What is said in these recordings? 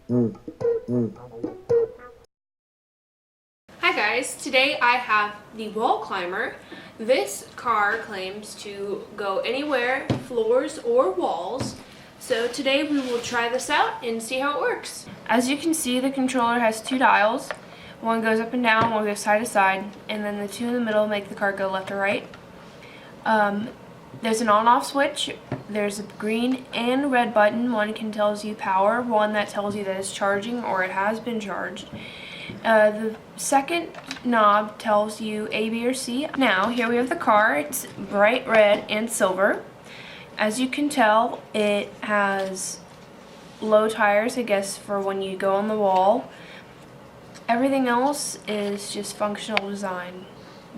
Hi guys, today I have the wall climber. This car claims to go anywhere, floors or walls. So today we will try this out and see how it works. As you can see, the controller has two dials. One goes up and down, one goes side to side, and then the two in the middle make the car go left or right. There's an on-off switch. There's a green and red button. One tells you power, one that tells you that it's charging or it has been charged. The second knob tells you A, B, or C. Now, here we have the car. It's bright red and silver. As you can tell, it has low tires, I guess, for when you go on the wall. Everything else is just functional design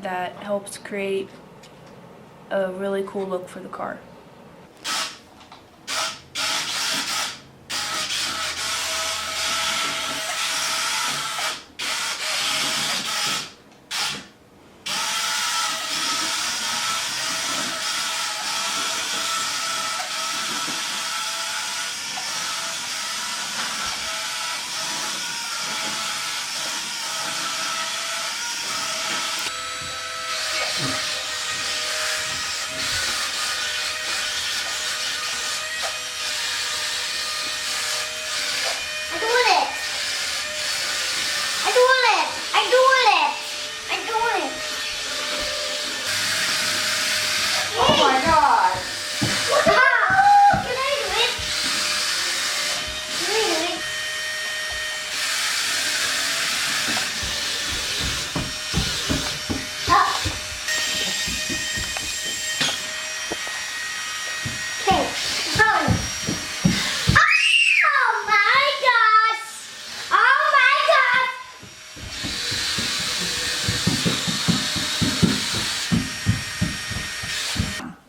that helps create a really cool look for the car.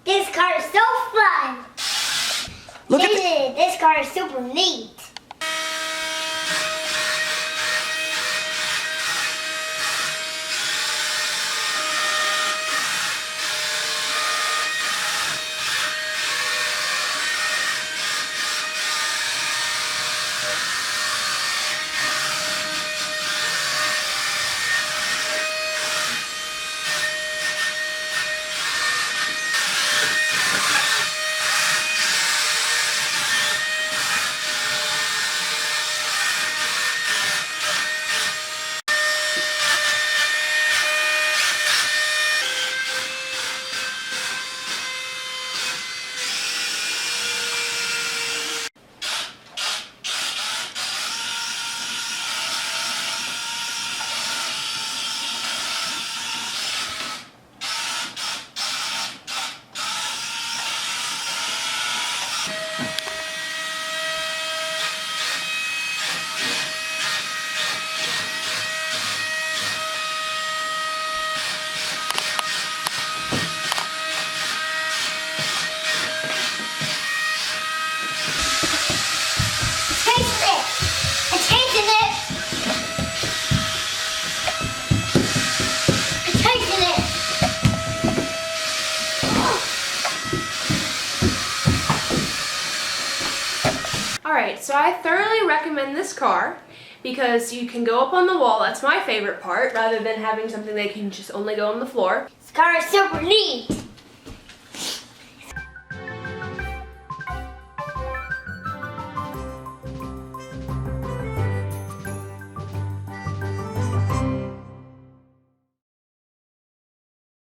This car is so fun. This car is super neat. Alright, so I thoroughly recommend this car because you can go up on the wall. That's my favorite part, rather than having something that can just only go on the floor. This car is super neat.